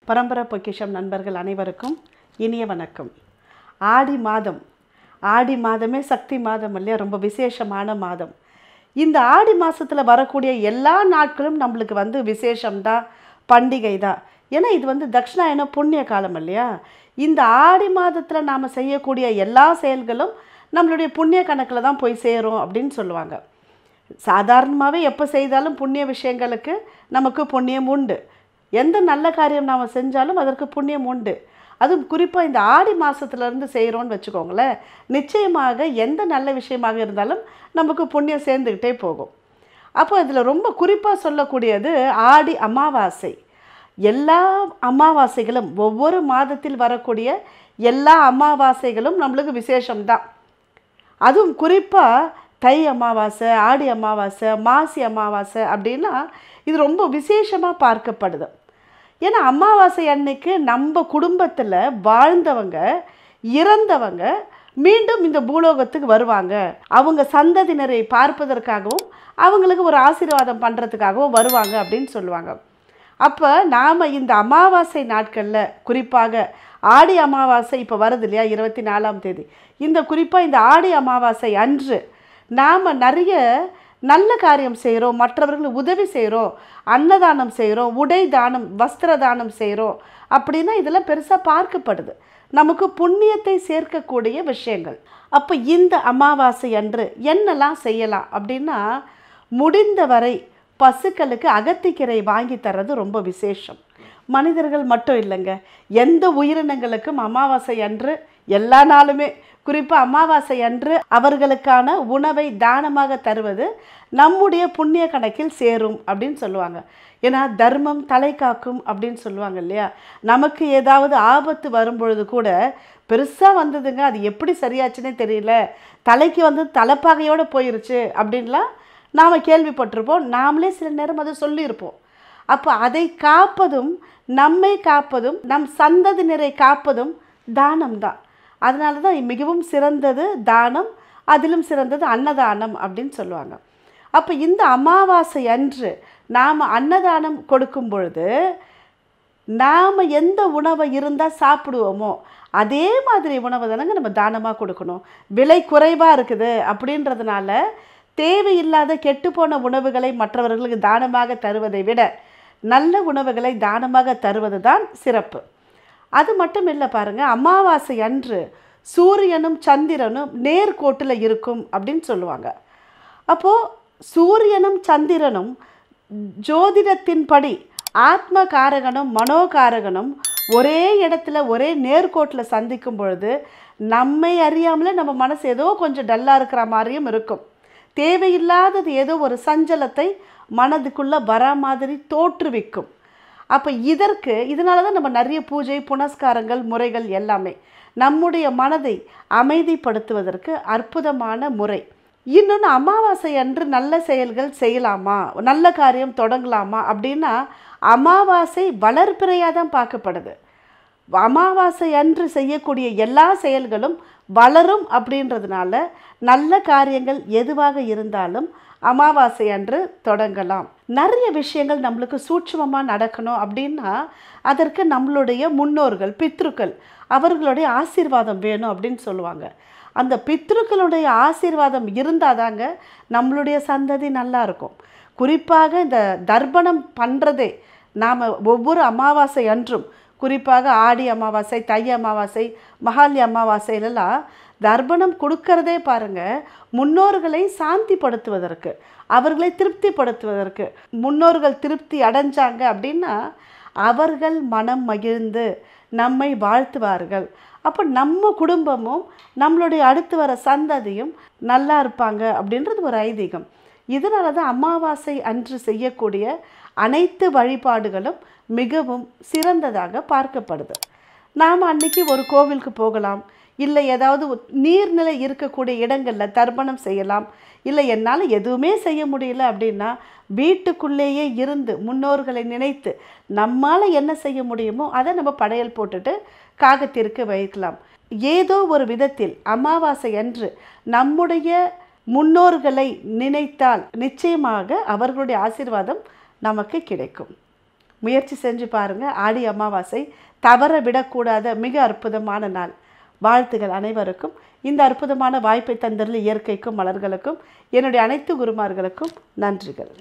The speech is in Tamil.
பரம்பரை பொக்கிஷம் நண்பர்கள் அனைவருக்கும் இனிய வணக்கம். ஆடி மாதமே சக்தி மாதம் இல்லையா, ரொம்ப விசேஷமான மாதம். இந்த ஆடி மாதத்தில் வரக்கூடிய எல்லா நாட்களும் நம்மளுக்கு விசேஷம்தான், பண்டிகை தான். ஏன்னா இது தட்சிணாயன புண்ணிய காலம் இல்லையா. இந்த ஆடி மாதத்தில் நாம் செய்யக்கூடிய எல்லா செயல்களும் நம்மளுடைய புண்ணிய கணக்கில் தான் போய் சேரும் அப்படின்னு சொல்லுவாங்க. சாதாரணமாகவே எப்போ செய்தாலும் புண்ணிய விஷயங்களுக்கு நமக்கு புண்ணியம் உண்டு. எந்த நல்ல காரியம் நாம் செஞ்சாலும் அதற்கு புண்ணியம் உண்டு. அதுவும் குறிப்பாக இந்த ஆடி மாதத்துலேருந்து செய்கிறோன்னு வச்சுக்கோங்களேன், நிச்சயமாக எந்த நல்ல விஷயமாக இருந்தாலும் நமக்கு புண்ணியம் சேர்ந்துக்கிட்டே போகும். அப்போ இதில் ரொம்ப குறிப்பாக சொல்லக்கூடியது ஆடி அமாவாசை. எல்லா அமாவாசைகளும், ஒவ்வொரு மாதத்தில் வரக்கூடிய எல்லா அமாவாசைகளும் நம்மளுக்கு விசேஷம்தான். அதுவும் குறிப்பாக தை அமாவாசை, ஆடி அமாவாசை, மாசி அமாவாசை அப்படின்னா இது ரொம்ப விசேஷமாக பார்க்கப்படுது. ஏன்னா அமாவாசை அன்னைக்கு நம்ம குடும்பத்தில் வாழ்ந்தவங்க, இறந்தவங்க மீண்டும் இந்த பூலோகத்துக்கு வருவாங்க. அவங்க சந்ததியினரை பார்ப்பதற்காகவும் அவங்களுக்கு ஒரு ஆசீர்வாதம் பண்ணுறதுக்காகவும் வருவாங்க அப்படின்னு சொல்லுவாங்க. அப்போ நாம் இந்த அமாவாசை நாட்களில், குறிப்பாக ஆடி அமாவாசை இப்போ வருது இல்லையா, 24ஆம் தேதி, குறிப்பாக இந்த ஆடி அமாவாசை அன்று நாம் நிறைய நல்ல காரியம் செய்கிறோம், மற்றவர்களுக்கு உதவி செய்கிறோம், அன்னதானம் செய்கிறோம், உடை தானம், வஸ்திர தானம் செய்கிறோம் அப்படின்னா இதெல்லாம் பெருசாக பார்க்கப்படுது, நமக்கு புண்ணியத்தை சேர்க்கக்கூடிய விஷயங்கள். அப்போ இந்த அமாவாசை அன்று என்னெல்லாம் செய்யலாம் அப்படின்னா, முடிந்தவரை பசுக்களுக்கு அகத்திக்கீரை வாங்கி தர்றது ரொம்ப விசேஷம். மனிதர்கள் மட்டும் இல்லைங்க, எந்த உயிரினங்களுக்கும் அமாவாசை அன்று, எல்லா நாளுமே குறிப்பாக அமாவாசை அன்று அவர்களுக்கான உணவை தானமாக தருவது நம்முடைய புண்ணிய கணக்கில் சேரும் அப்படின்னு சொல்லுவாங்க. ஏன்னா தர்மம் தலை காக்கும் அப்படின்னு சொல்லுவாங்க இல்லையா. நமக்கு ஏதாவது ஆபத்து வரும்பொழுது கூட பெருசாக வந்ததுங்க, அது எப்படி சரியாச்சுன்னே தெரியல, தலைக்கு தலைப்பாகையோடு போயிருச்சு அப்படின்லாம் நாம் கேள்விப்பட்டிருப்போம். நாமளே சில நேரம் அதை சொல்லியிருப்போம். அப்போ அதை காப்பதும், நம்மை காப்பதும், நம் சந்ததியினரை காப்பதும் தானம்தான். அதனால தான் மிகவும் சிறந்தது தானம், அதிலும் சிறந்தது அன்னதானம் அப்படின்னு சொல்லுவாங்க. அப்போ இந்த அமாவாசை அன்று நாம் அன்னதானம் கொடுக்கும் பொழுது நாம் எந்த உணவை இருந்தால் சாப்பிடுவோமோ அதே மாதிரி உணவை தானங்க நம்ம தானமாக கொடுக்கணும். விலை குறைவாக இருக்குது அப்படின்றதுனால தேவையில்லாத கெட்டுப்போன உணவுகளை மற்றவர்களுக்கு தானமாக தருவதை விட நல்ல உணவுகளை தானமாக தருவது தான் சிறப்பு. அது மட்டும் இல்லை பாருங்கள், அமாவாசை அன்று சூரியனும் சந்திரனும் நேர்கோட்டில் இருக்கும் அப்படின்னு சொல்லுவாங்க. அப்போது சூரியனும் சந்திரனும் ஜோதிடத்தின்படி ஆத்ம காரகனும் மனோகாரகனும் ஒரே இடத்துல ஒரே நேர்கோட்டில் சந்திக்கும் பொழுது நம்மை அறியாமலே நம்ம மனசு ஏதோ கொஞ்சம் டல்லாக இருக்கிற மாதிரியும் இருக்கும். தேவையில்லாதது ஏதோ ஒரு சஞ்சலத்தை மனதுக்குள்ளே வரா மாதிரி தோற்றுவிக்கும். அப்போ இதனால தான் நம்ம நிறைய பூஜை புனஸ்காரங்கள் முறைகள் எல்லாமே நம்முடைய மனதை அமைதிப்படுத்துவதற்கு அற்புதமான முறை. இன்னொன்று, அமாவாசை அன்று நல்ல செயல்கள் செய்யலாமா, நல்ல காரியம் தொடங்கலாமா அப்படின்னா அமாவாசை வளர்பிறையாக தான் பார்க்கப்படுது. அமாவாசை அன்று செய்யக்கூடிய எல்லா செயல்களும் வளரும் அப்படின்றதுனால நல்ல காரியங்கள் எதுவாக இருந்தாலும் அமாவாசை அன்று தொடங்கலாம். நிறைய விஷயங்கள் நம்மளுக்கு சூட்சுமமாக நடக்கணும் அப்படின்னா அதற்கு நம்மளுடைய முன்னோர்கள், பித்ருக்கள், அவர்களுடைய ஆசீர்வாதம் வேணும் அப்படின்னு சொல்லுவாங்க. அந்த பித்ருக்களுடைய ஆசீர்வாதம் இருந்தால் தாங்க நம்மளுடைய சந்ததி நல்லா இருக்கும். குறிப்பாக இந்த தர்ப்பணம் பண்ணுறதே நாம் ஒவ்வொரு அமாவாசை அன்றும், குறிப்பாக ஆடி அமாவாசை, தை அமாவாசை, மகாலி அமாவாசையிலலாம் தர்ப்பணம் கொடுக்கறதே பாருங்கள் முன்னோர்களை சாந்திப்படுத்துவதற்கு, அவர்களை திருப்திப்படுத்துவதற்கு. முன்னோர்கள் திருப்தி அடைஞ்சாங்க அப்படின்னா அவர்கள் மனம் மகிழ்ந்து நம்மை வாழ்த்துவார்கள். அப்போ நம்ம குடும்பமும் நம்மளுடைய அடுத்து வர சந்ததியும் நல்லா இருப்பாங்க அப்படின்றது ஒரு ஐதீகம். இதனால தான் அமாவாசை அன்று செய்யக்கூடிய அனைத்து வழிபாடுகளும் மிகவும் சிறந்ததாக பார்க்கப்படுது. நாம் அன்னைக்கு ஒரு கோவிலுக்கு போகலாம், இல்லை ஏதாவது நீர்நிலை இருக்கக்கூடிய இடங்களில் தர்ப்பணம் செய்யலாம். இல்லை என்னால் எதுவுமே செய்ய முடியல அப்படின்னா வீட்டுக்குள்ளேயே இருந்து முன்னோர்களை நினைத்து நம்மால் என்ன செய்ய முடியுமோ அதை நம்ம படையல் போட்டுட்டு காகத்திற்கு வைக்கலாம். ஏதோ ஒரு விதத்தில் அமாவாசை அன்று நம்முடைய முன்னோர்களை நினைத்தால் நிச்சயமாக அவர்களுடைய ஆசீர்வாதம் நமக்கு கிடைக்கும். முயற்சி செஞ்சு பாருங்கள். ஆடி அமாவாசை தவற விடக்கூடாத மிக அற்புதமான நாள். வாழ்த்துகள் அனைவருக்கும். இந்த அற்புதமான வாய்ப்பை தந்துள்ள இயற்கைக்கும் மலர்களுக்கும் என்னுடைய அனைத்து குருமார்களுக்கும் நன்றிகள்.